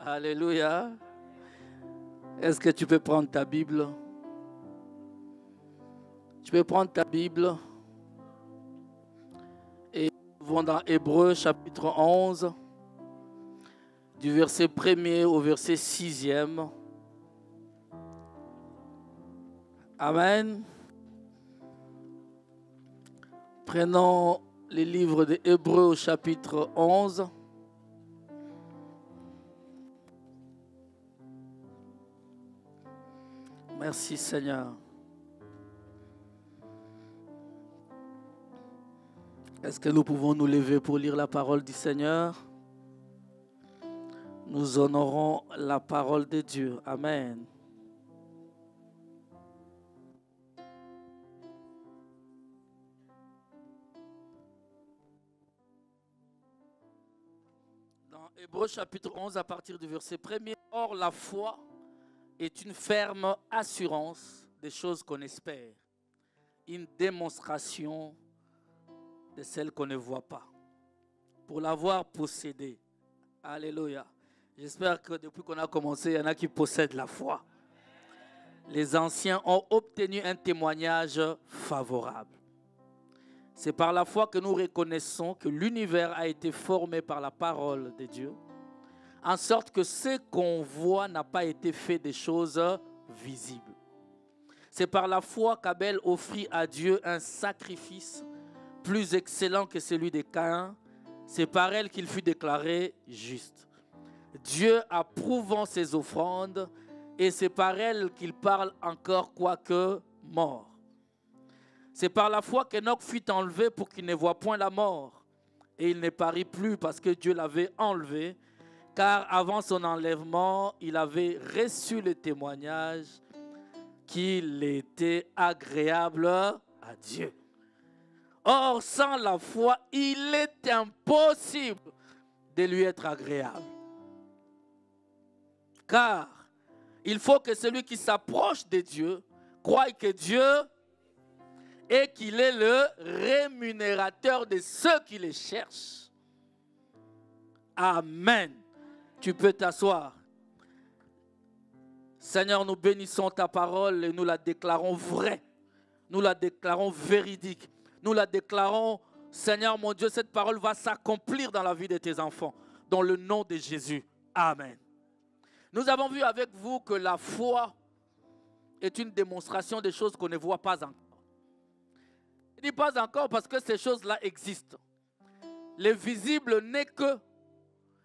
Alléluia. Est-ce que tu peux prendre ta Bible? Tu peux prendre ta Bible et nous vont dans Hébreux chapitre 11, du verset 1er au verset 6e. Amen. Prenons les livres de Hébreux au chapitre 11. Merci Seigneur. Est-ce que nous pouvons nous lever pour lire la parole du Seigneur? Nous honorons la parole de Dieu. Amen. Dans Hébreux chapitre 11, à partir du verset 1er, or la foi est une ferme assurance des choses qu'on espère, une démonstration de celles qu'on ne voit pas. Pour l'avoir possédée. Alléluia. J'espère que depuis qu'on a commencé, il y en a qui possèdent la foi. Les anciens ont obtenu un témoignage favorable. C'est par la foi que nous reconnaissons que l'univers a été formé par la parole de Dieu, en sorte que ce qu'on voit n'a pas été fait des choses visibles. C'est par la foi qu'Abel offrit à Dieu un sacrifice plus excellent que celui de Caïn. C'est par elle qu'il fut déclaré juste. Dieu approuvant ses offrandes, et c'est par elle qu'il parle encore quoique mort. C'est par la foi qu'Enoch fut enlevé pour qu'il ne voie point la mort. Et il ne parit plus parce que Dieu l'avait enlevé, car avant son enlèvement, il avait reçu le témoignage qu'il était agréable à Dieu. Or, sans la foi, il est impossible de lui être agréable. Car il faut que celui qui s'approche de Dieu croie que Dieu et qu'il est le rémunérateur de ceux qui le cherchent. Amen. Tu peux t'asseoir. Seigneur, nous bénissons ta parole et nous la déclarons vraie. Nous la déclarons véridique. Nous la déclarons, Seigneur mon Dieu, cette parole va s'accomplir dans la vie de tes enfants. Dans le nom de Jésus. Amen. Nous avons vu avec vous que la foi est une démonstration des choses qu'on ne voit pas encore. Je ne dis pas encore parce que ces choses-là existent. Le visible n'est que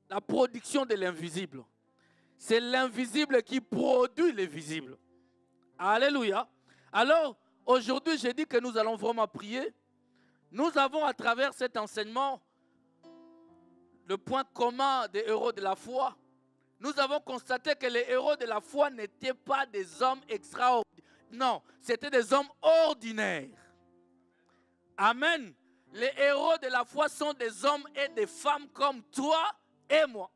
la production de l'invisible. C'est l'invisible qui produit le visible. Alléluia. Alors, aujourd'hui, j'ai dit que nous allons vraiment prier. Nous avons à travers cet enseignement le point commun des héros de la foi. Nous avons constaté que les héros de la foi n'étaient pas des hommes extraordinaires. Non, c'était des hommes ordinaires. Amen. Les héros de la foi sont des hommes et des femmes comme toi et moi.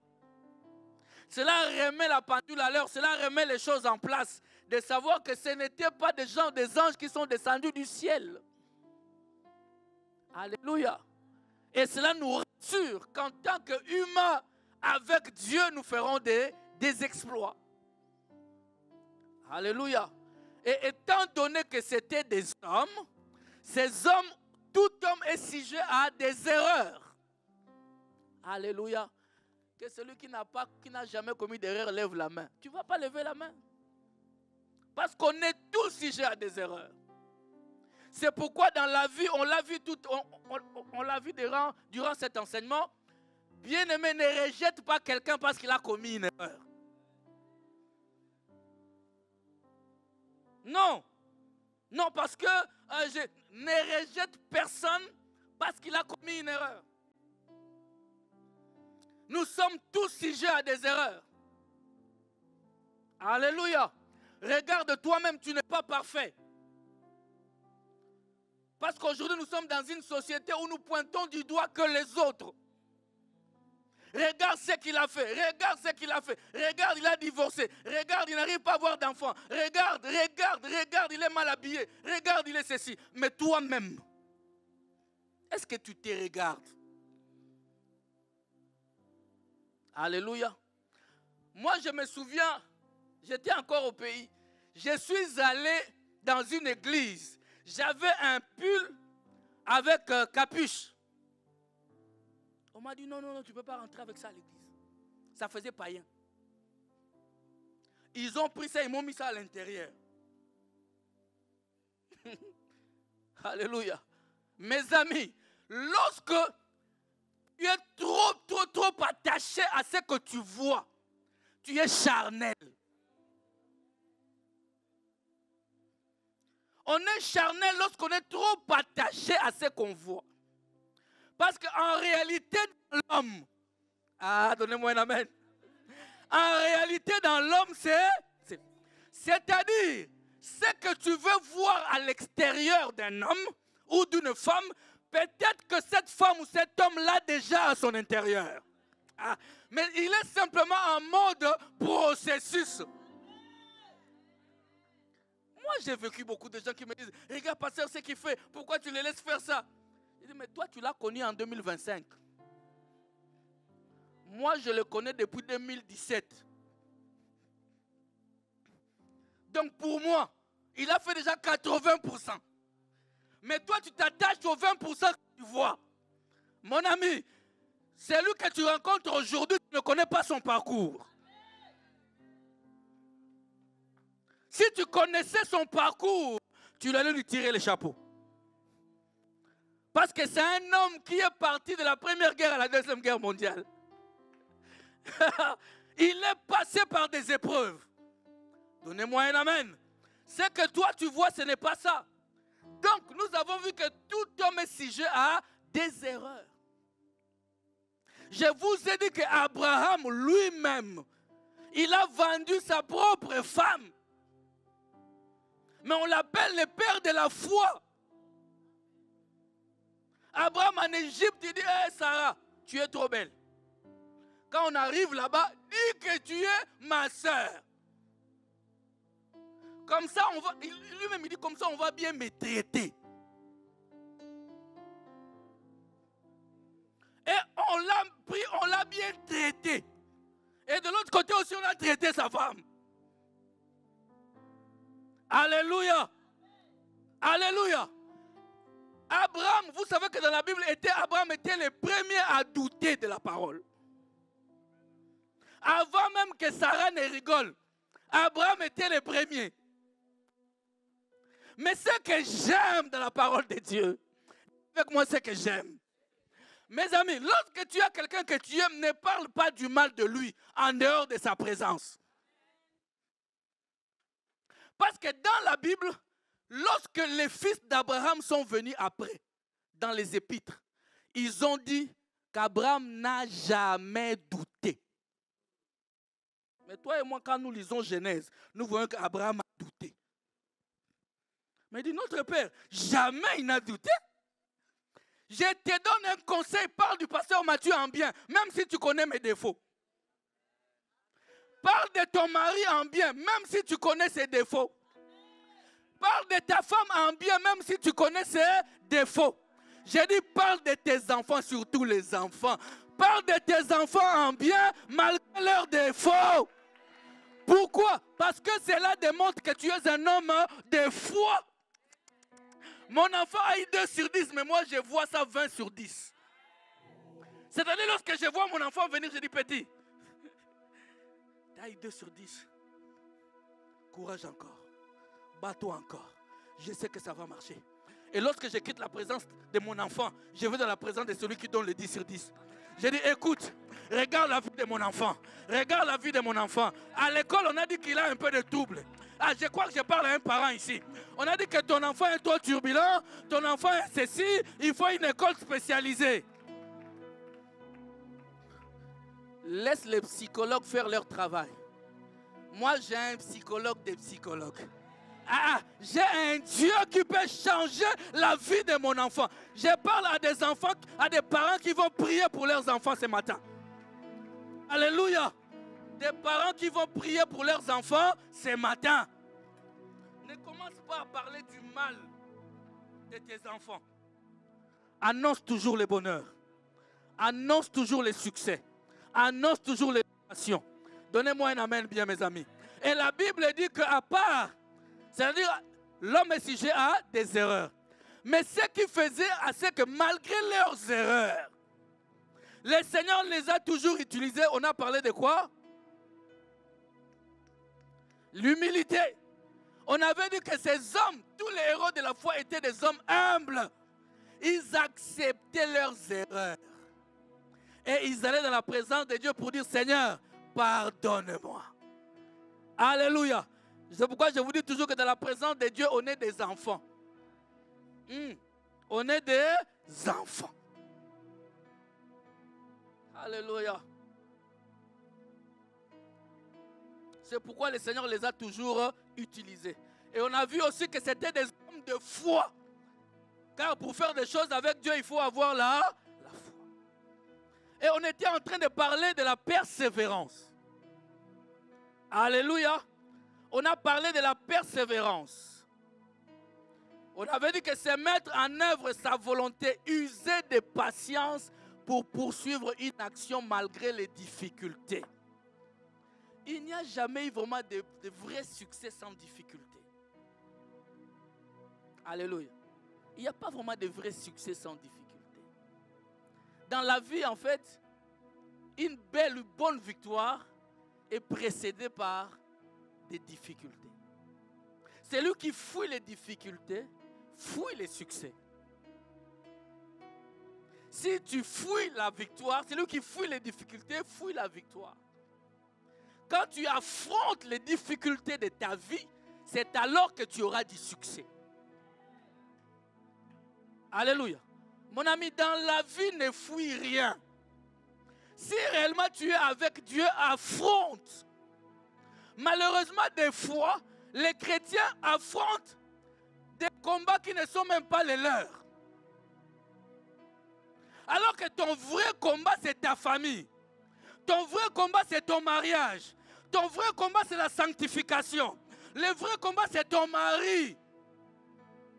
Cela remet la pendule à l'heure, cela remet les choses en place. De savoir que ce n'étaient pas des gens, des anges qui sont descendus du ciel. Alléluia. Et cela nous rassure qu'en tant qu'humains, avec Dieu, nous ferons des exploits. Alléluia. Et étant donné que c'était des hommes, ces hommes, tout homme est sujet à des erreurs. Alléluia. Que celui qui n'a jamais commis d'erreur lève la main. Tu ne vas pas lever la main. Parce qu'on est tous sujets à des erreurs. C'est pourquoi dans la vie, on l'a vu, on l'a vu durant cet enseignement. Bien-aimé, ne rejette pas quelqu'un parce qu'il a commis une erreur. Non. Non, parce que je ne rejette personne parce qu'il a commis une erreur. Nous sommes tous sujets à des erreurs. Alléluia. Regarde toi-même, tu n'es pas parfait. Parce qu'aujourd'hui, nous sommes dans une société où nous pointons du doigt que les autres. Regarde ce qu'il a fait. Regarde ce qu'il a fait. Regarde, il a divorcé. Regarde, il n'arrive pas à avoir d'enfant. Regarde, il est mal habillé. Regarde, il est ceci. Mais toi-même, est-ce que tu te regardes? Alléluia. Moi, je me souviens, j'étais encore au pays. Je suis allé dans une église. J'avais un pull avec capuche. On m'a dit, non, non, non, tu ne peux pas rentrer avec ça à l'église. Ça faisait païen. Ils ont pris ça, ils m'ont mis ça à l'intérieur. Alléluia. Mes amis, lorsque tu es trop attaché à ce que tu vois, tu es charnel. On est charnel lorsqu'on est trop attaché à ce qu'on voit. Parce qu'en réalité, dans l'homme, donnez-moi un amen. En réalité, dans l'homme, c'est-à-dire, ce que tu veux voir à l'extérieur d'un homme ou d'une femme, peut-être que cette femme ou cet homme l'a déjà à son intérieur. Mais il est simplement en mode processus. Moi, j'ai vécu beaucoup de gens qui me disent, regarde, pasteur, ce qu'il fait, pourquoi tu les laisses faire ça? Je dis, mais toi, tu l'as connu en 2025. Moi, je le connais depuis 2017. Donc, pour moi, il a fait déjà 80%. Mais toi, tu t'attaches aux 20% que tu vois. Mon ami, celui que tu rencontres aujourd'hui, tu ne connais pas son parcours. Si tu connaissais son parcours, tu allais lui tirer le chapeau. Parce que c'est un homme qui est parti de la Première Guerre à la Deuxième Guerre mondiale. Il est passé par des épreuves. Donnez-moi un amen. Ce que toi tu vois, ce n'est pas ça. Donc nous avons vu que tout homme est sujet à des erreurs. Je vous ai dit qu'Abraham lui-même, il a vendu sa propre femme. Mais on l'appelle le père de la foi. Abraham en Égypte, il dit, hey, Sarah, tu es trop belle. Quand on arrive là-bas, dis que tu es ma soeur. Comme ça, on va, lui-même il dit, comme ça, on va bien me traiter. Et on l'a pris, on l'a bien traité. Et de l'autre côté aussi, on a traité sa femme. Alléluia. Alléluia. Abraham, vous savez que dans la Bible, Abraham était le premier à douter de la parole. Avant même que Sarah ne rigole, Abraham était le premier. Mais ce que j'aime dans la parole de Dieu, avec moi, ce que j'aime. Mes amis, lorsque tu as quelqu'un que tu aimes, ne parle pas du mal de lui en dehors de sa présence. Parce que dans la Bible, lorsque les fils d'Abraham sont venus après, dans les épîtres, ils ont dit qu'Abraham n'a jamais douté. Mais toi et moi, quand nous lisons Genèse, nous voyons qu'Abraham a douté. Mais il dit, notre père, jamais il n'a douté. Je te donne un conseil, parle du pasteur Matthieu en bien, même si tu connais mes défauts. Parle de ton mari en bien, même si tu connais ses défauts. Parle de ta femme en bien, même si tu connais ses défauts. J'ai dit, parle de tes enfants, surtout les enfants. Parle de tes enfants en bien, malgré leurs défauts. Pourquoi? Parce que cela démontre que tu es un homme de foi. Mon enfant a eu 2 sur 10, mais moi je vois ça 20 sur 10. C'est-à-dire lorsque je vois mon enfant venir, je dis petit, tu as eu 2 sur 10. Courage encore. Bats-toi encore. Je sais que ça va marcher. Et lorsque je quitte la présence de mon enfant, je vais dans la présence de celui qui donne le 10 sur 10. Je dis, écoute, regarde la vie de mon enfant. Regarde la vie de mon enfant. À l'école, on a dit qu'il a un peu de trouble. Je crois que je parle à un parent ici. On a dit que ton enfant est trop turbulent, ton enfant est ceci, il faut une école spécialisée. Laisse les psychologues faire leur travail. Moi, j'ai un psychologue des psychologues. J'ai un Dieu qui peut changer la vie de mon enfant. Je parle à des enfants, à des parents qui vont prier pour leurs enfants ce matin. Alléluia. Des parents qui vont prier pour leurs enfants ce matin. Ne commence pas à parler du mal de tes enfants. Annonce toujours le bonheur. Annonce toujours le succès. Annonce toujours l'élévation. Donnez-moi un amen bien, mes amis. Et la Bible dit qu'à part, c'est-à-dire l'homme est sujet à des erreurs. Mais ce qui faisait, c'est que malgré leurs erreurs, le Seigneur les a toujours utilisés. On a parlé de quoi? L'humilité. On avait dit que ces hommes, tous les héros de la foi étaient des hommes humbles. Ils acceptaient leurs erreurs. Et ils allaient dans la présence de Dieu pour dire, Seigneur, pardonne-moi. Alléluia. C'est pourquoi je vous dis toujours que dans la présence de Dieu, on est des enfants. On est des enfants. Alléluia. C'est pourquoi le Seigneur les a toujours utilisés. Et on a vu aussi que c'était des hommes de foi. Car pour faire des choses avec Dieu, il faut avoir la foi. Et on était en train de parler de la persévérance. Alléluia. On a parlé de la persévérance. On avait dit que c'est mettre en œuvre sa volonté, user de patience pour poursuivre une action malgré les difficultés. Il n'y a jamais eu vraiment de vrai succès sans difficulté. Alléluia. Il n'y a pas vraiment de vrai succès sans difficulté. Dans la vie, en fait, une belle, bonne victoire est précédée par des difficultés. Celui qui fuit les difficultés, fuit les succès. Si tu fuis la victoire, celui qui fuit les difficultés, fuit la victoire. Quand tu affrontes les difficultés de ta vie, c'est alors que tu auras du succès. Alléluia. Mon ami, dans la vie, ne fuis rien. Si réellement tu es avec Dieu, affronte. Malheureusement, des fois, les chrétiens affrontent des combats qui ne sont même pas les leurs. Alors que ton vrai combat, c'est ta famille. Ton vrai combat, c'est ton mariage. Ton vrai combat, c'est la sanctification. Le vrai combat, c'est ton mari.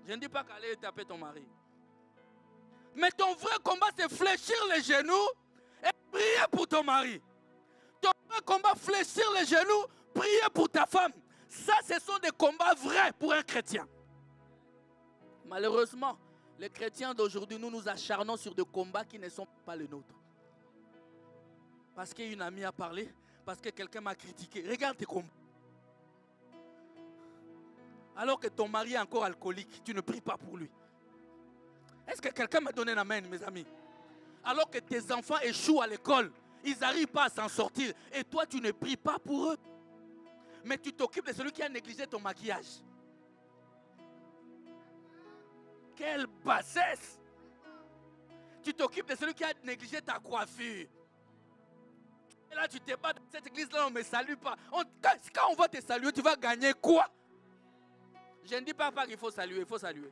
Je ne dis pas qu'aller taper ton mari. Mais ton vrai combat, c'est fléchir les genoux et prier pour ton mari. Ton vrai combat, fléchir les genoux, prier pour ta femme. Ça, ce sont des combats vrais pour un chrétien. Malheureusement, les chrétiens d'aujourd'hui, nous nous acharnons sur des combats qui ne sont pas les nôtres. Parce qu'une amie a parlé, parce que quelqu'un m'a critiqué. Regarde tes combats. Alors que ton mari est encore alcoolique, tu ne pries pas pour lui. Est-ce que quelqu'un m'a donné un amen, mes amis? Alors que tes enfants échouent à l'école, ils n'arrivent pas à s'en sortir. Et toi, tu ne pries pas pour eux. Mais tu t'occupes de celui qui a négligé ton maquillage. Quelle bassesse! Tu t'occupes de celui qui a négligé ta coiffure. Et là, tu te bats dans cette église-là, on ne me salue pas. Quand on va te saluer, tu vas gagner quoi? Je ne dis pas qu'il faut saluer, il faut saluer.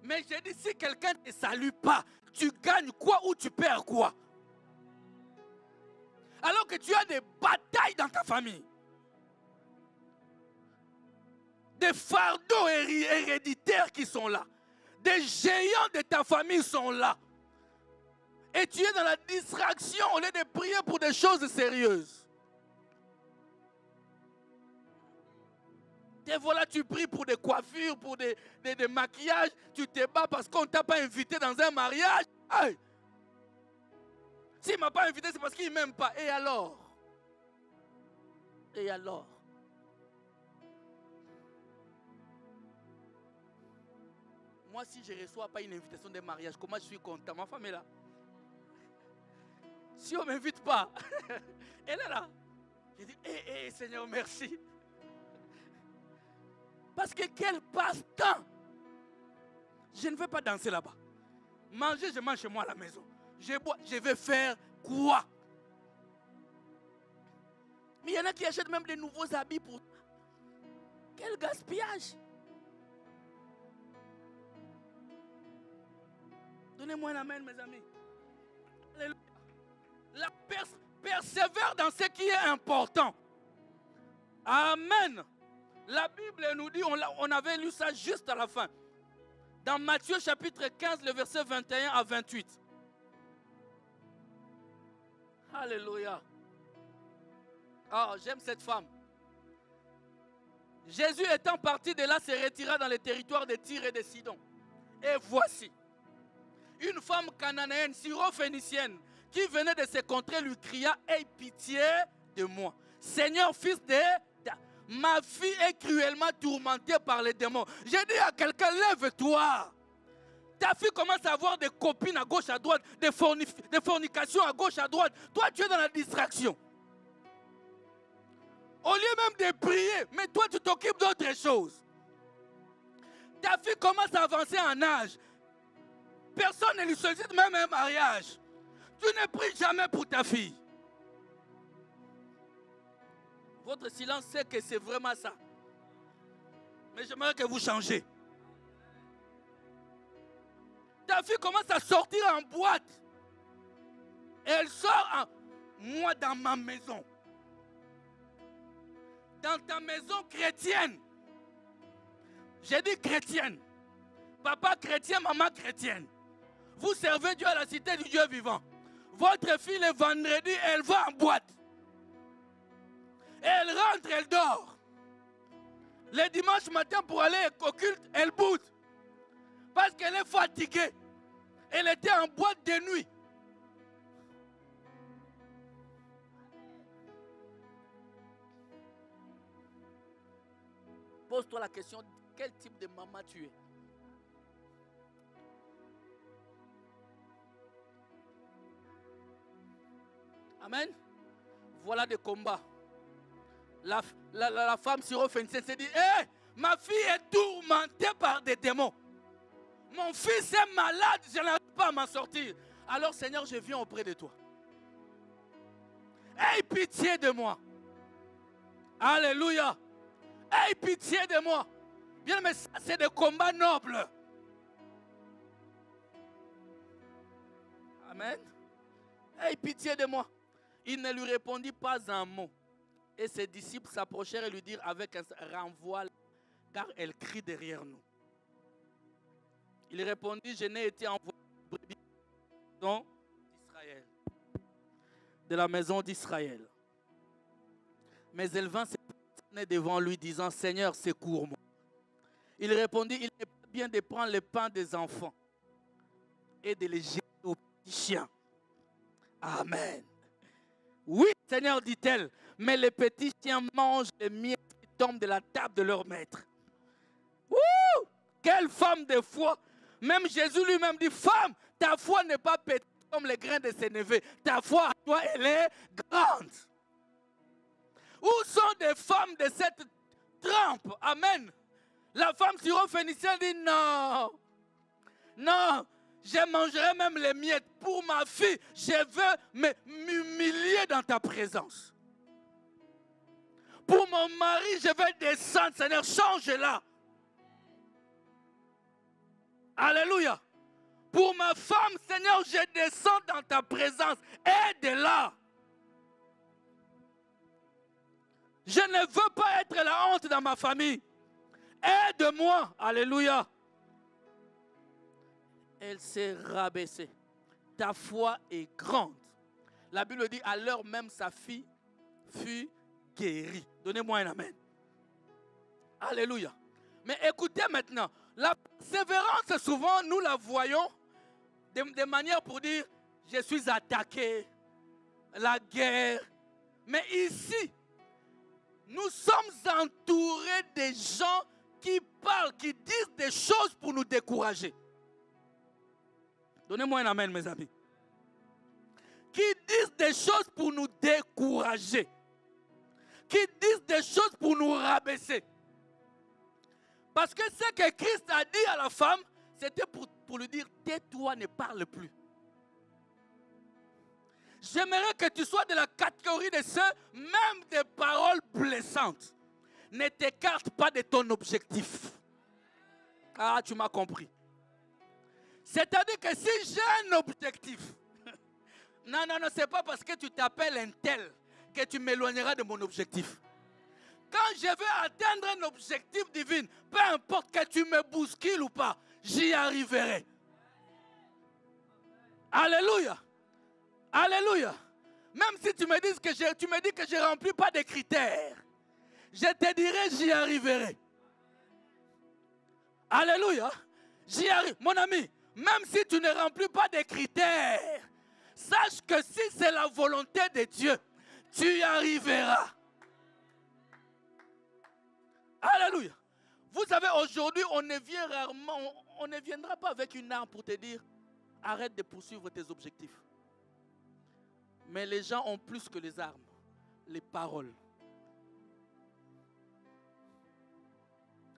Mais je dis, si quelqu'un ne te salue pas, tu gagnes quoi ou tu perds quoi? Alors que tu as des batailles dans ta famille. Des fardeaux héréditaires qui sont là. Des géants de ta famille sont là. Et tu es dans la distraction au lieu de prier pour des choses sérieuses. Et voilà, tu pries pour des coiffures, pour des maquillages. Tu te bats parce qu'on ne t'a pas invité dans un mariage. Aïe. S'il ne m'a pas invité, c'est parce qu'il ne m'aime pas. Et alors? Et alors? Moi, si je ne reçois pas une invitation de mariage, comment je suis content? Ma femme est là. Si on ne m'invite pas, elle est là. Je dis, Seigneur, merci. Parce que quel passe-temps. Je ne veux pas danser là-bas. Manger, je mange chez moi à la maison. Je bois, je vais faire quoi? Mais il y en a qui achètent même des nouveaux habits pour... Quel gaspillage. Donnez-moi un amen, mes amis. Alléluia. La persévère dans ce qui est important. Amen. La Bible nous dit, on avait lu ça juste à la fin. Dans Matthieu chapitre 15, le verset 21 à 28. Alléluia. Oh, j'aime cette femme. Jésus étant parti de là, se retira dans les territoires de Tyr et de Sidon. Et voici, une femme cananéenne, syro-phénicienne, qui venait de ces contrées, lui cria, « Aie pitié de moi. Seigneur, fils de... ma fille est cruellement tourmentée par les démons. » J'ai dit à quelqu'un, lève-toi. Ta fille commence à avoir des copines à gauche, à droite, des fornications à gauche, à droite. Toi, tu es dans la distraction. Au lieu même de prier, mais toi, tu t'occupes d'autres choses. Ta fille commence à avancer en âge. Personne ne lui sollicite même un mariage. Tu ne pries jamais pour ta fille. Votre silence sait que c'est vraiment ça. Mais j'aimerais que vous changez. Ta fille commence à sortir en boîte. Et elle sort moi dans ma maison. Dans ta maison chrétienne. J'ai dit chrétienne. Papa chrétien, maman chrétienne. Vous servez Dieu à la cité du Dieu vivant. Votre fille le vendredi, elle va en boîte. Elle rentre, elle dort. Le dimanche matin pour aller au culte, elle boude. Parce qu'elle est fatiguée. Elle était en boîte de nuit. Pose-toi la question, quel type de maman tu es? Amen. Voilà des combats. La femme syro-phénicienne s'est dit, hé, ma fille est tourmentée par des démons. Mon fils est malade, je n'arrive pas à m'en sortir. Alors Seigneur, je viens auprès de toi. Aie pitié de moi. Alléluia. Aie pitié de moi. Bien, mais ça, c'est des combats nobles. Amen. Aie pitié de moi. Il ne lui répondit pas un mot. Et ses disciples s'approchèrent et lui dirent avec un renvoi, car elle crie derrière nous. Il répondit, je n'ai été envoyé d'Israël, de la maison d'Israël. Mais elle vint se prosterner devant lui, disant, Seigneur, secours-moi. Il répondit, il n'est pas bien de prendre le pain des enfants et de les jeter aux petits chiens. Amen. Oui, Seigneur, dit-elle, mais les petits chiens mangent les miettes qui tombent de la table de leur maître. Ouh! Quelle femme de foi! Même Jésus lui-même dit, femme, ta foi n'est pas petite comme les grains de ses neveux. Ta foi, toi, elle est grande. Où sont des femmes de cette trempe? Amen. La femme syro-phénicienne dit, non, non. Je mangerai même les miettes. Pour ma fille, je veux m'humilier dans ta présence. Pour mon mari, je vais descendre. Seigneur, change-la. Alléluia. Pour ma femme, Seigneur, je descends dans ta présence. Aide-la. Je ne veux pas être la honte dans ma famille. Aide-moi. Alléluia. Elle s'est rabaissée. Ta foi est grande. La Bible dit, à l'heure même, sa fille fut guérie. Donnez-moi un amen. Alléluia. Mais écoutez maintenant, la persévérance, souvent, nous la voyons de manière pour dire, je suis attaqué, la guerre. Mais ici, nous sommes entourés de gens qui parlent, qui disent des choses pour nous décourager. Donnez-moi un amen, mes amis. Qui disent des choses pour nous décourager. Qui disent des choses pour nous rabaisser. Parce que ce que Christ a dit à la femme, c'était pour lui dire, tais-toi, ne parle plus. J'aimerais que tu sois de la catégorie de ceux, même des paroles blessantes. Ne t'écarte pas de ton objectif. Ah, tu m'as compris. C'est-à-dire que si j'ai un objectif, non, ce n'est pas parce que tu t'appelles un tel que tu m'éloigneras de mon objectif. Quand je veux atteindre un objectif divin, peu importe que tu me bouscules ou pas, j'y arriverai. Alléluia. Alléluia. Même si tu me dis que je ne remplis pas des critères, je te dirai j'y arriverai. Alléluia. J'y arrive. Mon ami, même si tu ne remplis pas des critères, sache que si c'est la volonté de Dieu, tu y arriveras. Alléluia. Vous savez, aujourd'hui, on ne viendra pas avec une arme pour te dire, arrête de poursuivre tes objectifs. Mais les gens ont plus que les armes, les paroles.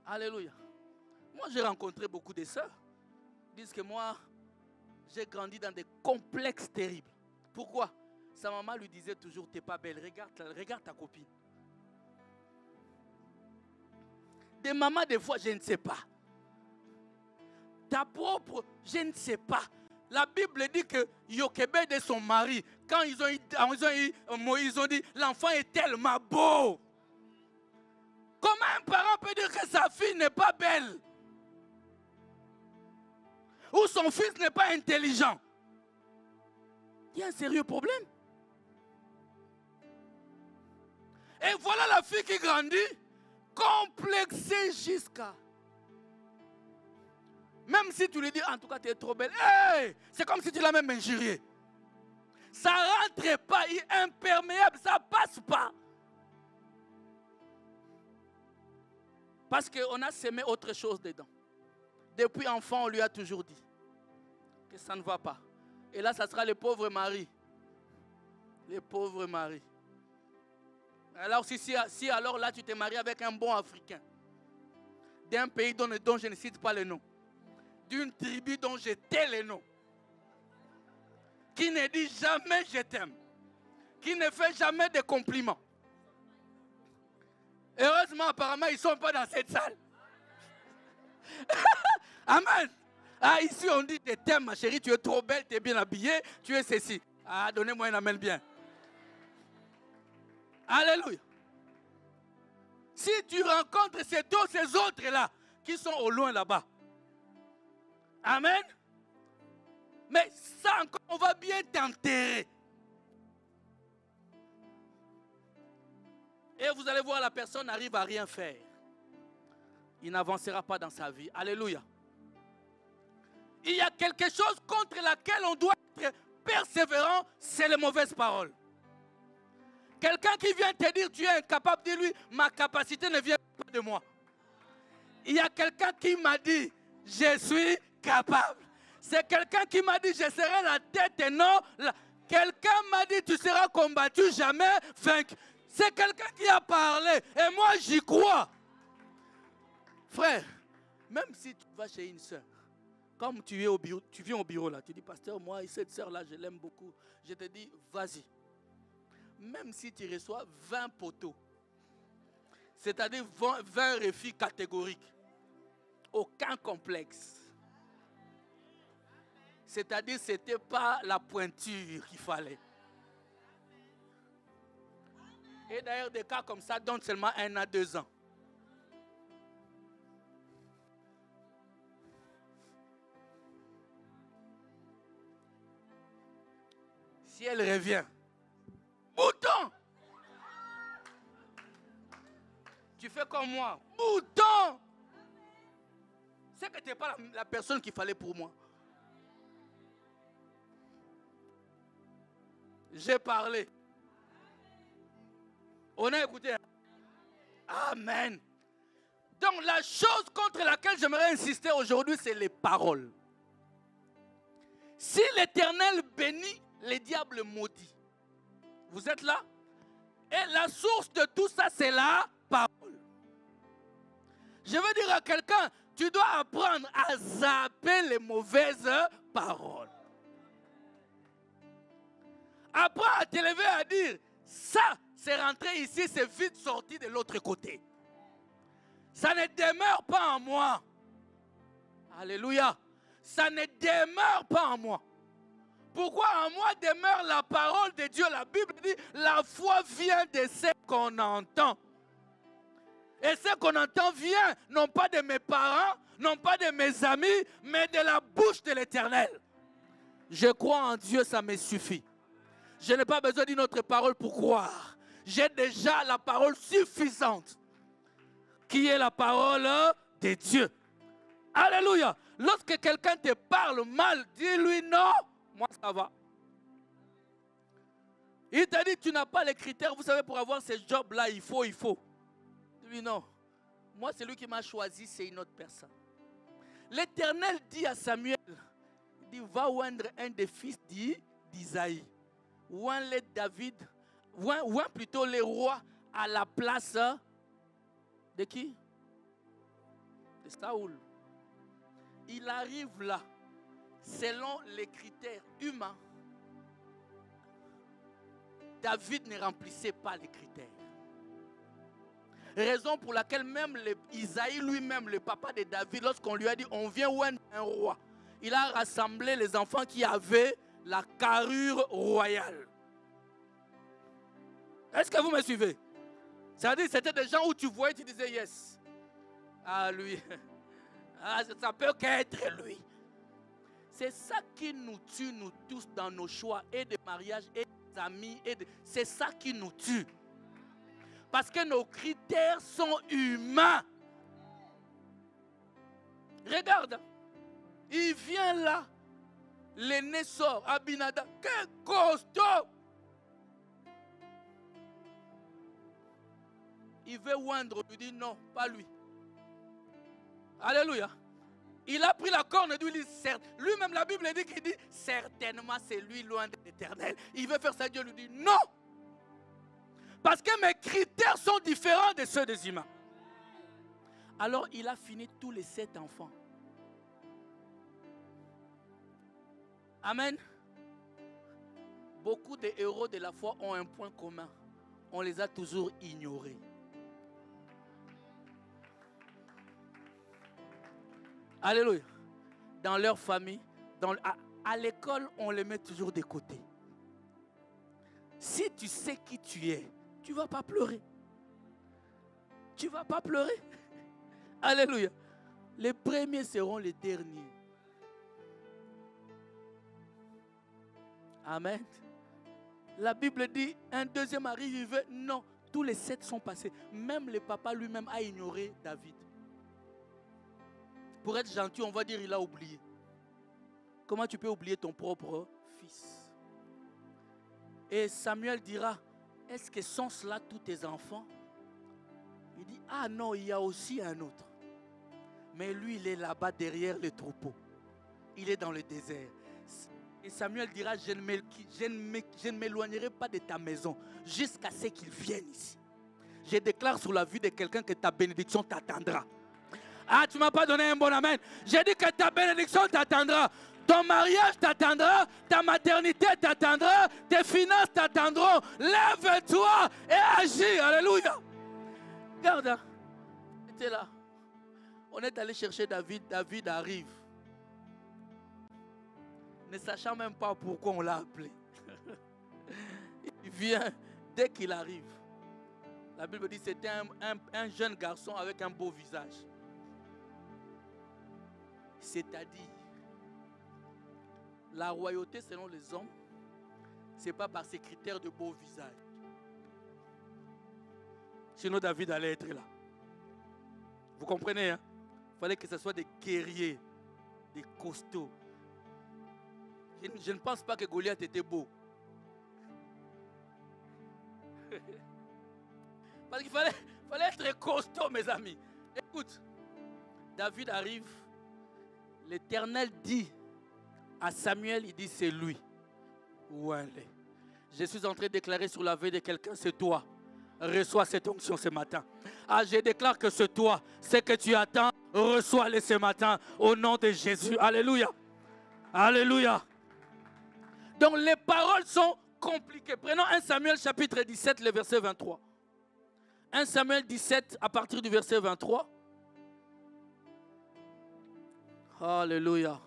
Alléluia. Moi, j'ai rencontré beaucoup de sœurs. Ils disent que moi, j'ai grandi dans des complexes terribles. Pourquoi? Sa maman lui disait toujours, t'es pas belle, regarde ta copine. Des mamans, des fois, je ne sais pas. Ta propre, je ne sais pas. La Bible dit que Jochebed et son mari, quand ils ont dit, l'enfant est tellement beau. Comment un parent peut dire que sa fille n'est pas belle? Ou son fils n'est pas intelligent? Il y a un sérieux problème. Et voilà la fille qui grandit, complexée jusqu'à... Même si tu lui dis, en tout cas, tu es trop belle, hey, c'est comme si tu l'as même injurié. Ça ne rentre pas, il est imperméable, ça ne passe pas. Parce qu'on a semé autre chose dedans. Depuis enfant, on lui a toujours dit que ça ne va pas. Et là, ça sera le pauvre mari. Le pauvre mari. Alors, si alors là, tu t'es marié avec un bon Africain, d'un pays dont je ne cite pas le nom, d'une tribu dont je tais le nom, qui ne dit jamais je t'aime, qui ne fait jamais de compliments. Heureusement, apparemment, ils ne sont pas dans cette salle. Amen. Ah, ici, on dit je t'aime, ma chérie, tu es trop belle, tu es bien habillée, tu es ceci. Ah, donnez-moi un amen bien. Alléluia. Si tu rencontres ces autres-là, qui sont au loin là-bas. Amen. Mais ça encore, on va bien t'enterrer. Et vous allez voir, la personne n'arrive à rien faire. Il n'avancera pas dans sa vie. Alléluia. Il y a quelque chose contre laquelle on doit être persévérant, c'est les mauvaises paroles. Quelqu'un qui vient te dire tu es incapable, dis-lui, ma capacité ne vient pas de moi. Il y a quelqu'un qui m'a dit, je suis capable. C'est quelqu'un qui m'a dit, je serai la tête et non... Quelqu'un m'a dit, tu seras combattu, jamais vaincu. C'est quelqu'un qui a parlé. Et moi, j'y crois. Frère, même si tu vas chez une soeur, comme tu viens au bureau là, tu dis, pasteur, moi, cette soeur-là, je l'aime beaucoup. Je te dis, vas-y. Même si tu reçois 20 poteaux, c'est-à-dire 20 refus catégoriques, aucun complexe. C'est-à-dire, ce n'était pas la pointure qu'il fallait. Et d'ailleurs, des cas comme ça donnent seulement 1 à 2 ans. Si elle revient, bouton! Tu fais comme moi, bouton! C'est que tu n'es pas la personne qu'il fallait pour moi. J'ai parlé. On a écouté. Amen. Donc la chose contre laquelle j'aimerais insister aujourd'hui, c'est les paroles. Si l'Éternel bénit, les diables maudits. Vous êtes là? Et la source de tout ça, c'est la parole. Je veux dire à quelqu'un, tu dois apprendre à zapper les mauvaises paroles. Apprends à te lever à dire, ça, c'est rentré ici, c'est vite sorti de l'autre côté. Ça ne demeure pas en moi. Alléluia. Ça ne demeure pas en moi. Pourquoi en moi demeure la parole de Dieu? La Bible dit, la foi vient de ce qu'on entend. Et ce qu'on entend vient, non pas de mes parents, non pas de mes amis, mais de la bouche de l'Éternel. Je crois en Dieu, ça me suffit. Je n'ai pas besoin d'une autre parole pour croire. J'ai déjà la parole suffisante, qui est la parole de Dieu. Alléluia. Lorsque quelqu'un te parle mal, dis-lui non, moi ça va. Il t'a dit, tu n'as pas les critères, vous savez, pour avoir ce job-là, il faut. Dis-lui non. Moi, c'est lui qui m'a choisi, c'est une autre personne. L'Éternel dit à Samuel, il dit, va oindre un des fils d'Isaïe. Oins David, oins plutôt les rois à la place de qui? De Saoul. Il arrive là, selon les critères humains. David ne remplissait pas les critères. Raison pour laquelle même Isaïe lui-même, le papa de David, lorsqu'on lui a dit on vient oindre un roi, il a rassemblé les enfants qui avaient la carrure royale. Est-ce que vous me suivez? C'est-à-dire c'était des gens où tu voyais, tu disais yes. Ah lui, ah, ça peut qu'être lui. C'est ça qui nous tue, nous tous, dans nos choix et de mariage et amis, c'est ça qui nous tue. Parce que nos critères sont humains. Regarde, il vient là, l'aîné sort, Abinadab, quel costaud! Il veut oindre, lui dit non, pas lui. Alléluia. Il a pris la corne et lui dit, lui-même la Bible dit qu'il dit, certainement c'est lui loin de l'Éternel. Il veut faire ça, Dieu lui dit, non. Parce que mes critères sont différents de ceux des humains. Alors il a fini tous les 7 enfants. Amen. Beaucoup de héros de la foi ont un point commun. On les a toujours ignorés. Alléluia. Dans leur famille, à l'école, on les met toujours de côté. Si tu sais qui tu es, tu ne vas pas pleurer. Tu ne vas pas pleurer. Alléluia. Les premiers seront les derniers. Amen. La Bible dit, un deuxième arrive, non, tous les 7 sont passés. Même le papa lui-même a ignoré David. Pour être gentil, on va dire il a oublié. Comment tu peux oublier ton propre fils? Et Samuel dira, est-ce que sont cela tous tes enfants? Il dit, ah non, il y a aussi un autre. Mais lui, il est là-bas derrière le troupeau. Il est dans le désert. Et Samuel dira, je ne m'éloignerai pas de ta maison jusqu'à ce qu'il vienne ici. Je déclare sur la vie de quelqu'un que ta bénédiction t'attendra. Ah, tu ne m'as pas donné un bon amen. J'ai dit que ta bénédiction t'attendra. Ton mariage t'attendra. Ta maternité t'attendra. Tes finances t'attendront. Lève-toi et agis. Alléluia. Regarde, hein. C'était là. On est allé chercher David. David arrive. Ne sachant même pas pourquoi on l'a appelé. Il vient dès qu'il arrive. La Bible dit que c'était un jeune garçon avec un beau visage. C'est-à-dire, la royauté selon les hommes, ce n'est pas par ses critères de beau visage. Sinon David allait être là. Vous comprenez, hein? Il fallait que ce soit des guerriers, des costauds. Je ne pense pas que Goliath était beau. Parce qu'il fallait être costaud, mes amis. Écoute, David arrive. L'Éternel dit à Samuel, il dit c'est lui. Où elle est. Je suis en train de déclarer sur la vie de quelqu'un, c'est toi. Reçois cette onction ce matin. Ah, je déclare que c'est toi. Ce que tu attends, reçois-le ce matin au nom de Jésus. Alléluia. Alléluia. Donc les paroles sont compliquées. Prenons 1 Samuel chapitre 17, le verset 23. 1 Samuel 17 à partir du verset 23. Alléluia.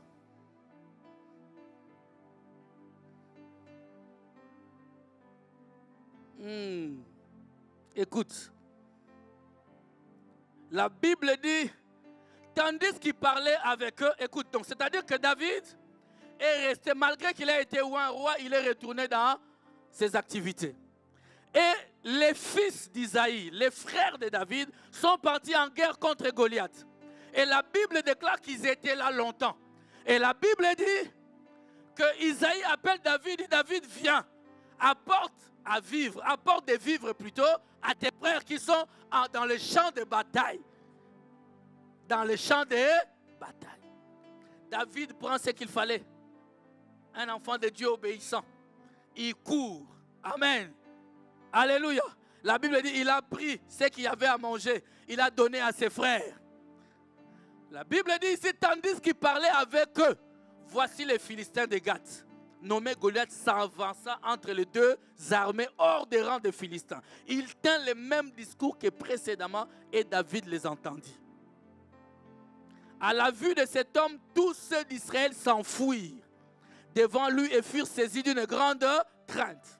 Écoute. La Bible dit, tandis qu'il parlait avec eux, écoute donc, c'est-à-dire que David est resté, malgré qu'il ait été un roi, il est retourné dans ses activités. Et les fils d'Isaïe, les frères de David, sont partis en guerre contre Goliath. Et la Bible déclare qu'ils étaient là longtemps. Et la Bible dit que Isaïe appelle David, dit David, viens, apporte des vivres plutôt à tes frères qui sont dans le champ de bataille. Dans le champ de bataille. David prend ce qu'il fallait. Un enfant de Dieu obéissant. Il court. Amen. Alléluia. La Bible dit, il a pris ce qu'il y avait à manger. Il a donné à ses frères. La Bible dit ici, tandis qu'il parlait avec eux, voici les Philistins de Gath, nommé Goliath, s'avança entre les deux armées hors des rangs des Philistins. Il tint le même discours que précédemment et David les entendit. À la vue de cet homme, tous ceux d'Israël s'enfuirent devant lui et furent saisis d'une grande crainte.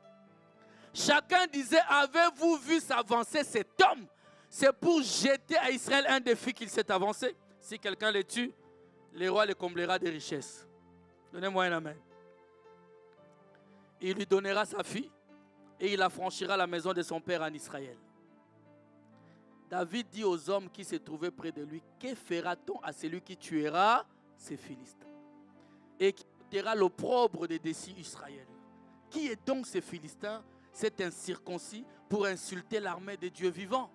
Chacun disait, avez-vous vu s'avancer cet homme? C'est pour jeter à Israël un défi qu'il s'est avancé. Si quelqu'un le tue, le roi le comblera de richesses. Donnez-moi un amen. Il lui donnera sa fille et il affranchira la maison de son père en Israël. David dit aux hommes qui se trouvaient près de lui, que fera-t-on à celui qui tuera ces Philistins et qui ôtera l'opprobre des décis Israël? Qui est donc ces Philistins, cet incirconcis, pour insulter l'armée de Dieu vivant?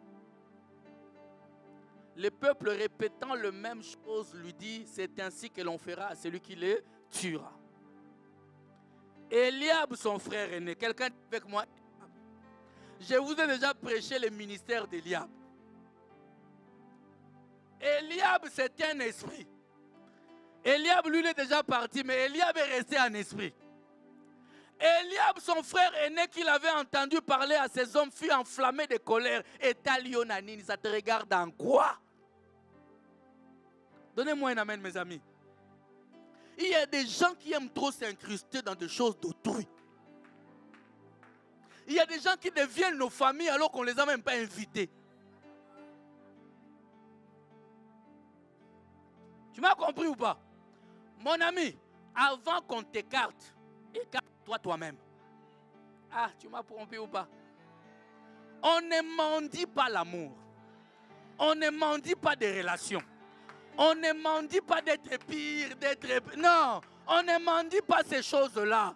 Le peuple répétant le même chose lui dit, c'est ainsi que l'on fera à celui qui les tuera. Eliab, son frère aîné, quelqu'un dit avec moi, je vous ai déjà prêché le ministère d'Eliab. Eliab, c'est un esprit. Eliab, lui, il est déjà parti, mais Eliab est resté en esprit. Eliab, son frère aîné, qu'il avait entendu parler à ses hommes, fut enflammé de colère. Et Talionanine, ça te regarde en quoi? Donnez-moi un amen, mes amis. Il y a des gens qui aiment trop s'incruster dans des choses d'autrui. Il y a des gens qui deviennent nos familles alors qu'on ne les a même pas invités. Tu m'as compris ou pas? Mon ami, avant qu'on t'écarte, écarte-toi toi-même. Ah, tu m'as compris ou pas? On ne mendie pas l'amour. On ne mendie pas des relations. On ne mendie pas d'être pire, Non, on ne mendie pas ces choses-là.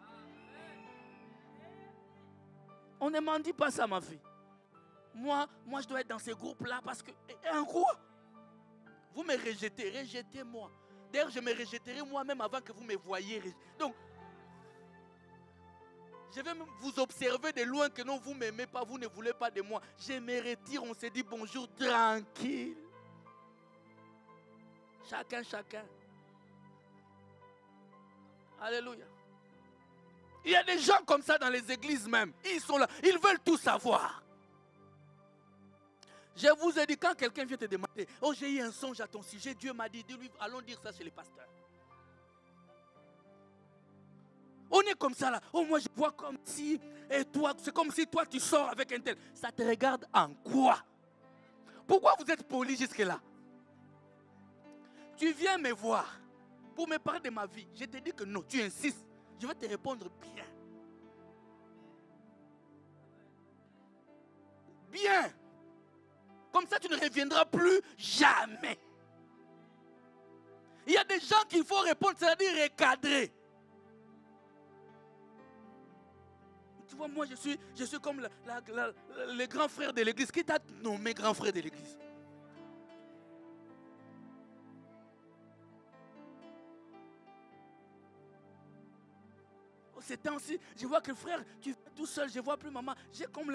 On ne mendie pas ça, ma fille. Moi, je dois être dans ces groupes-là parce que... Un quoi? Vous me rejetez, rejetez-moi. D'ailleurs, je me rejetterai moi-même avant que vous me voyiez. Donc, je vais même vous observer de loin que non, vous ne m'aimez pas, vous ne voulez pas de moi. Je me retire, on se dit bonjour, tranquille. Chacun. Alléluia. Il y a des gens comme ça dans les églises même. Ils sont là, ils veulent tout savoir. Je vous ai dit, quand quelqu'un vient te demander, oh j'ai eu un songe à ton sujet, Dieu m'a dit, dis-lui, allons dire ça chez les pasteurs. On est comme ça là, oh moi je vois comme si, et toi, c'est comme si toi tu sors avec un tel. Ça te regarde en quoi? Pourquoi vous êtes poli jusque là? Tu viens me voir pour me parler de ma vie. Je te dis que non, tu insistes. Je vais te répondre bien. Bien. Comme ça, tu ne reviendras plus jamais. Il y a des gens qu'il faut répondre, c'est-à-dire recadrer. Tu vois, moi, je suis comme le grand frère de l'église. Qui t'a nommé grand frère de l'église? Ces temps-ci, je vois que frère, tu es tout seul, je ne vois plus maman. J'ai comme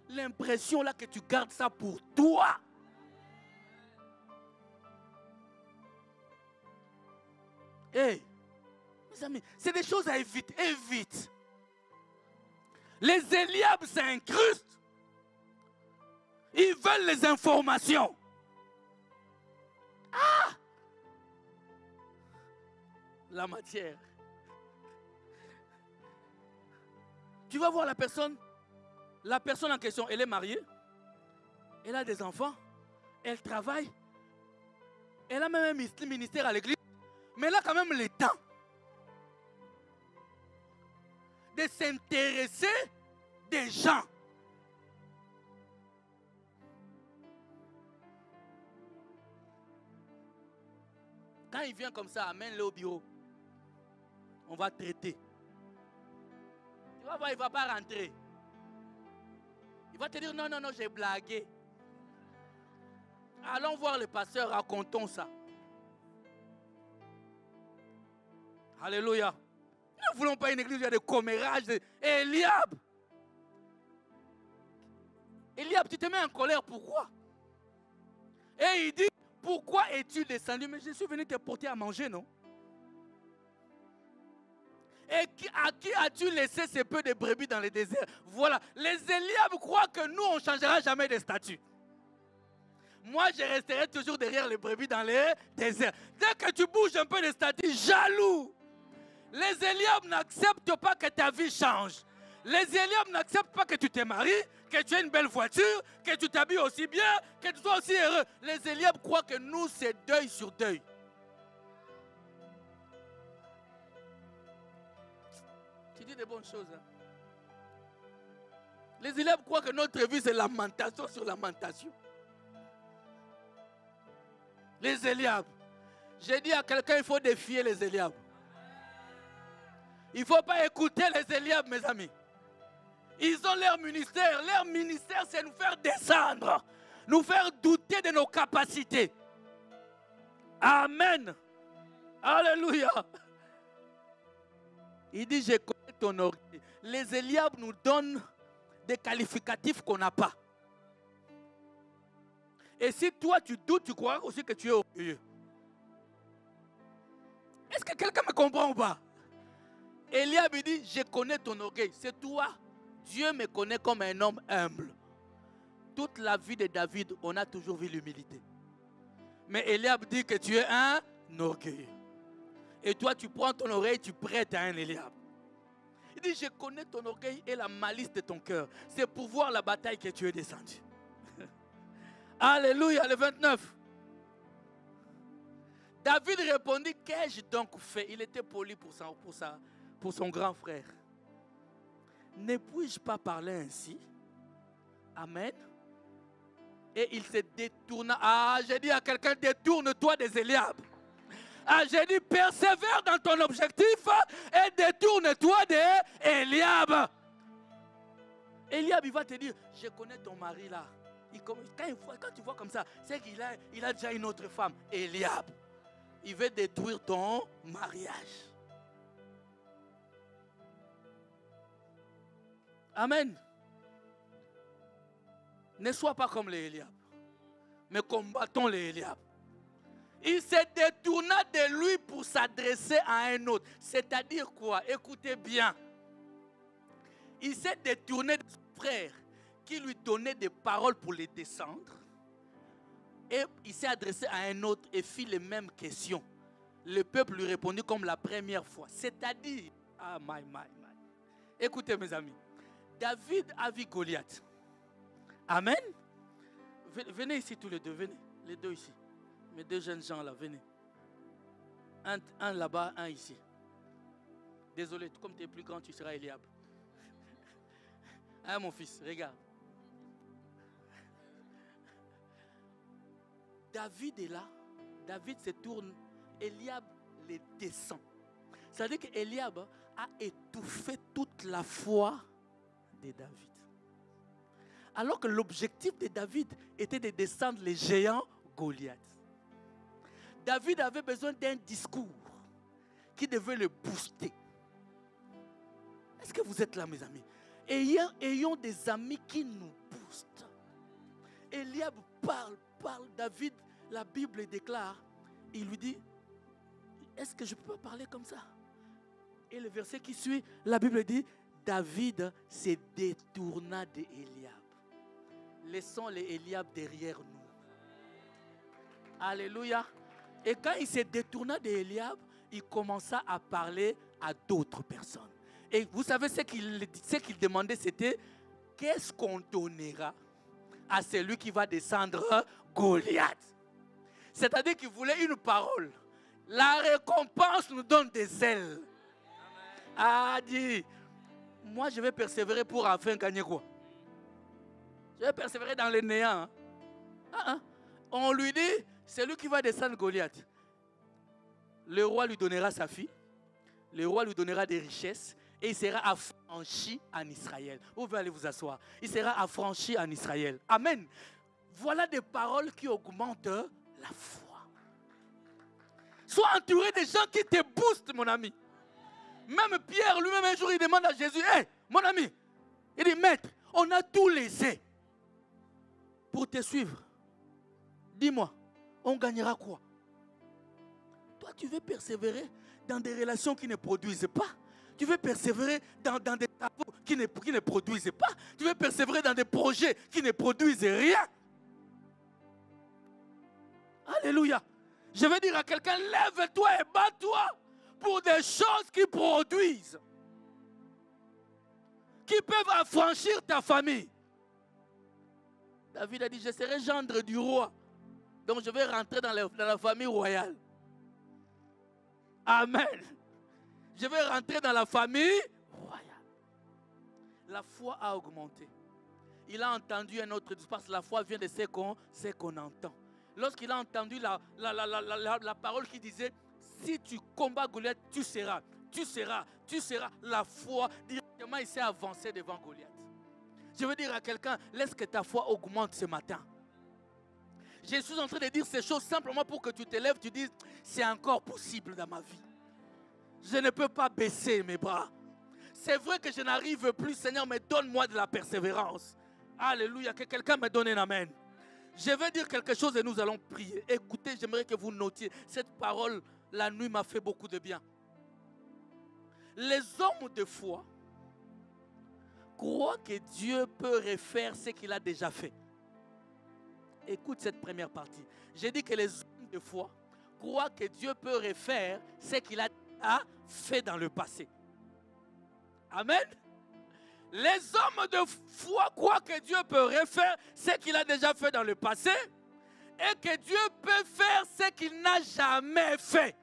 l'impression là que tu gardes ça pour toi. Hey, mes amis, c'est des choses à éviter. Évite. Les Eliab s'incrustent. Ils veulent les informations. Ah! La matière. Tu vas voir la personne en question, elle est mariée, elle a des enfants, elle travaille, elle a même un ministère à l'église, mais elle a quand même le temps de s'intéresser des gens. Quand il vient comme ça, amène-le au bureau. On va traiter. Tu vas voir, il ne va pas rentrer. Il va te dire, non, non, non, j'ai blagué. Allons voir le pasteur, racontons ça. Alléluia. Nous ne voulons pas une église où il y a des commérages. Eliab. Eliab, tu te mets en colère, pourquoi? Et il dit, pourquoi es-tu descendu? Mais je suis venu te porter à manger, non? Et à qui as-tu laissé ces peu de brebis dans le désert? Voilà. Les Eliab croient que nous, on ne changera jamais de statut. Moi, je resterai toujours derrière les brebis dans les déserts. Dès que tu bouges un peu de statut, jaloux. Les Eliab n'acceptent pas que ta vie change. Les Eliab n'acceptent pas que tu te maries, que tu aies une belle voiture, que tu t'habilles aussi bien, que tu sois aussi heureux. Les Eliab croient que nous, c'est deuil sur deuil. Tu dis des bonnes choses. Hein? Les Eliab croient que notre vie, c'est lamentation sur lamentation. Les Eliab. J'ai dit à quelqu'un, il faut défier les Eliab. Il ne faut pas écouter les Eliab, mes amis. Ils ont leur ministère. Leur ministère, c'est nous faire descendre. Nous faire douter de nos capacités. Amen. Alléluia. Il dit, je connais ton orgueil. Les Eliab nous donnent des qualificatifs qu'on n'a pas. Et si toi, tu doutes, tu crois aussi que tu es orgueilleux. Est-ce que quelqu'un me comprend ou pas? Eliab dit, je connais ton orgueil. C'est toi. Dieu me connaît comme un homme humble. Toute la vie de David, on a toujours vu l'humilité. Mais Eliab dit que tu es un orgueilleux. Et toi, tu prends ton oreille, tu prêtes à un Eliab. Il dit, je connais ton orgueil et la malice de ton cœur. C'est pour voir la bataille que tu es descendu. Alléluia, le 29. David répondit, qu'ai-je donc fait? Il était poli pour son grand frère. Ne puis-je pas parler ainsi? Amen. Et il se détourna. Ah, j'ai dit à quelqu'un, détourne-toi des Eliab. Ah, j'ai dit, persévère dans ton objectif et détourne-toi des Eliab. Eliab, il va te dire, je connais ton mari là. Quand tu vois comme ça, c'est qu'il a déjà une autre femme. Eliab, il veut détruire ton mariage. Amen. Ne sois pas comme les Eliab, mais combattons les Eliab. Il se détourna de lui pour s'adresser à un autre. C'est-à-dire quoi? Écoutez bien. Il s'est détourné de son frère qui lui donnait des paroles pour les descendre. Et il s'est adressé à un autre et fit les mêmes questions. Le peuple lui répondit comme la première fois. C'est-à-dire, écoutez mes amis, David a vu Goliath. Amen. Venez ici tous les deux, venez. Les deux ici. Mes deux jeunes gens là, venez. Un là-bas, un ici. Désolé, comme tu es plus grand, tu seras Eliab. Hein, mon fils, regarde. David est là. David se tourne. Eliab les descend. C'est-à-dire qu'Eliab a étouffé toute la foi de David. Alors que l'objectif de David était de descendre les géants Goliath. David avait besoin d'un discours qui devait le booster. Est-ce que vous êtes là, mes amis? Ayons des amis qui nous boostent. Eliab parle. David, la Bible déclare, il lui dit, est-ce que je peux parler comme ça? Et le verset qui suit, la Bible dit, David se détourna de Eliab. Laissons les Eliab derrière nous. Alléluia. Et quand il se détourna de Eliab, il commença à parler à d'autres personnes. Et vous savez ce qu'il demandait, c'était, qu'est-ce qu'on donnera à celui qui va descendre Goliath? C'est-à-dire qu'il voulait une parole. La récompense nous donne des ailes. Ah, dit, Moi, je vais persévérer pour enfin gagner quoi? Je vais persévérer dans le néant. On lui dit, c'est lui qui va descendre Goliath. Le roi lui donnera sa fille. Le roi lui donnera des richesses. Et il sera affranchi en Israël. Vous pouvez aller vous asseoir. Il sera affranchi en Israël. Amen. Voilà des paroles qui augmentent la foi. Sois entouré des gens qui te boostent, mon ami. Même Pierre, lui-même, un jour, il demande à Jésus, « Hey, mon ami, il dit, Maître, on a tout laissé pour te suivre. Dis-moi, on gagnera quoi? » Toi, tu veux persévérer dans des relations qui ne produisent pas. Tu veux persévérer dans des travaux qui ne produisent pas. Tu veux persévérer dans des projets qui ne produisent rien. Alléluia. Je vais dire à quelqu'un, lève-toi et bats-toi pour des choses qui produisent. Qui peuvent affranchir ta famille. David a dit, je serai gendre du roi. Donc je vais rentrer dans la famille royale. Amen. Je vais rentrer dans la famille royale. La foi a augmenté. Il a entendu un autre discours. La foi vient de ce qu'on entend. Lorsqu'il a entendu la parole qui disait, si tu combats Goliath, tu seras. La foi, directement, il s'est avancé devant Goliath. Je veux dire à quelqu'un, laisse que ta foi augmente ce matin. Je suis en train de dire ces choses simplement pour que tu te lèves, tu dises, c'est encore possible dans ma vie. Je ne peux pas baisser mes bras. C'est vrai que je n'arrive plus, Seigneur, mais donne-moi de la persévérance. Alléluia, que quelqu'un me donne un amen. Je vais dire quelque chose et nous allons prier. Écoutez, j'aimerais que vous notiez. Cette parole, la nuit m'a fait beaucoup de bien. Les hommes de foi croient que Dieu peut refaire ce qu'il a déjà fait. Écoute cette première partie. J'ai dit que les hommes de foi croient que Dieu peut refaire ce qu'il a fait dans le passé. Amen. Les hommes de foi croient que Dieu peut refaire ce qu'il a déjà fait dans le passé et que Dieu peut faire ce qu'il n'a jamais fait.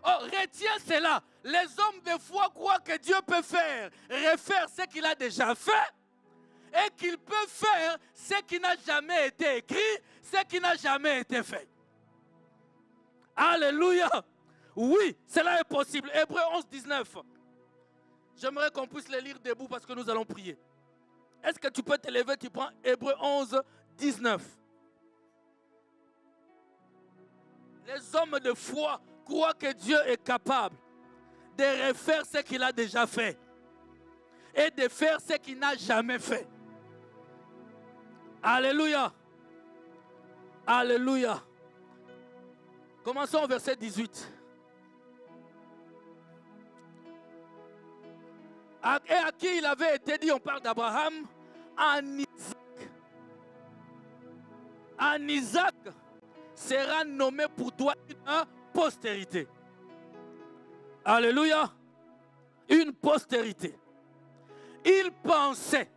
Oh, retiens cela. Les hommes de foi croient que Dieu peut refaire ce qu'il a déjà fait et qu'il peut faire ce qui n'a jamais été écrit, ce qui n'a jamais été fait. Alléluia. Oui, cela est possible. Hébreux 11, 19. J'aimerais qu'on puisse les lire debout parce que nous allons prier. Est-ce que tu peux te lever? Tu prends Hébreux 11, 19. Les hommes de foi croient que Dieu est capable de refaire ce qu'il a déjà fait et de faire ce qu'il n'a jamais fait. Alléluia. Alléluia. Commençons au verset 18. Et à qui il avait été dit, on parle d'Abraham, en Isaac. En Isaac sera nommé pour toi une postérité. Alléluia. Une postérité. Il pensait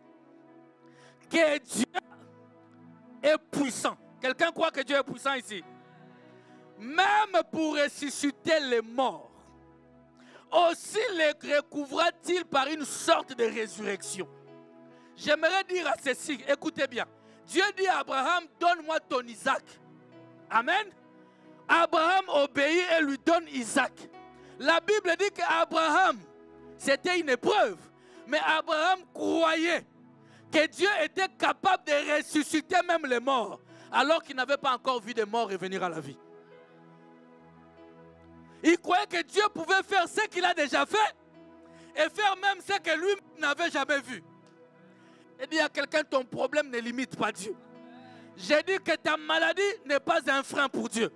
que Dieu est puissant. Quelqu'un croit que Dieu est puissant ici? Même pour ressusciter les morts. Aussi les recouvra-t-il par une sorte de résurrection. J'aimerais dire à ceci, écoutez bien. Dieu dit à Abraham, donne-moi ton Isaac. Amen. Abraham obéit et lui donne Isaac. La Bible dit qu'Abraham, c'était une épreuve. Mais Abraham croyait que Dieu était capable de ressusciter même les morts, alors qu'il n'avait pas encore vu des morts revenir à la vie. Il croyait que Dieu pouvait faire ce qu'il a déjà fait et faire même ce que lui n'avait jamais vu. Il dit à quelqu'un, ton problème ne limite pas Dieu. J'ai dit que ta maladie n'est pas un frein pour Dieu.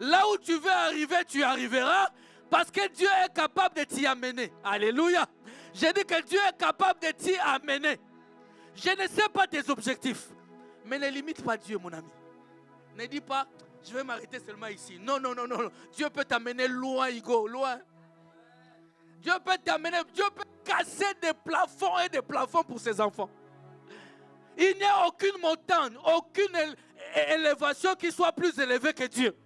Là où tu veux arriver, tu y arriveras parce que Dieu est capable de t'y amener. Alléluia. J'ai dit que Dieu est capable de t'y amener. Je ne sais pas tes objectifs, mais ne limite pas Dieu, mon ami. Ne dis pas, je vais m'arrêter seulement ici. Non, non, non, non. Dieu peut t'amener loin, Hugo, loin. Dieu peut t'amener, Dieu peut casser des plafonds et des plafonds pour ses enfants. Il n'y a aucune montagne, aucune élévation qui soit plus élevée que Dieu.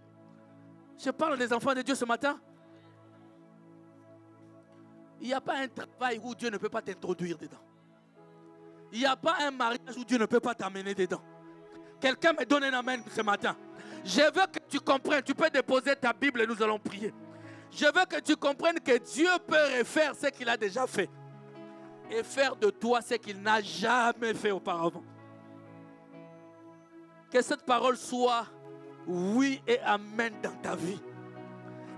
Je parle des enfants de Dieu ce matin. Il n'y a pas un travail où Dieu ne peut pas t'introduire dedans. Il n'y a pas un mariage où Dieu ne peut pas t'amener dedans. Quelqu'un me donne un amen ce matin. Je veux que tu comprennes. Tu peux déposer ta Bible et nous allons prier. Je veux que tu comprennes que Dieu peut refaire ce qu'il a déjà fait. Et faire de toi ce qu'il n'a jamais fait auparavant. Que cette parole soit oui et amen dans ta vie.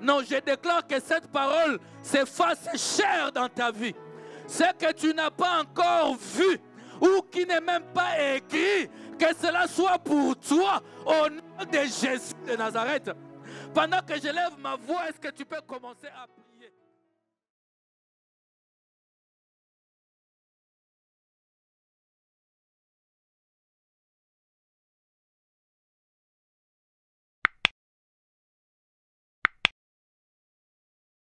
Non, je déclare que cette parole se fasse chair dans ta vie. Ce que tu n'as pas encore vu ou qui n'est même pas écrit, que cela soit pour toi au nom de Jésus de Nazareth. Pendant que je lève ma voix, est-ce que tu peux commencer à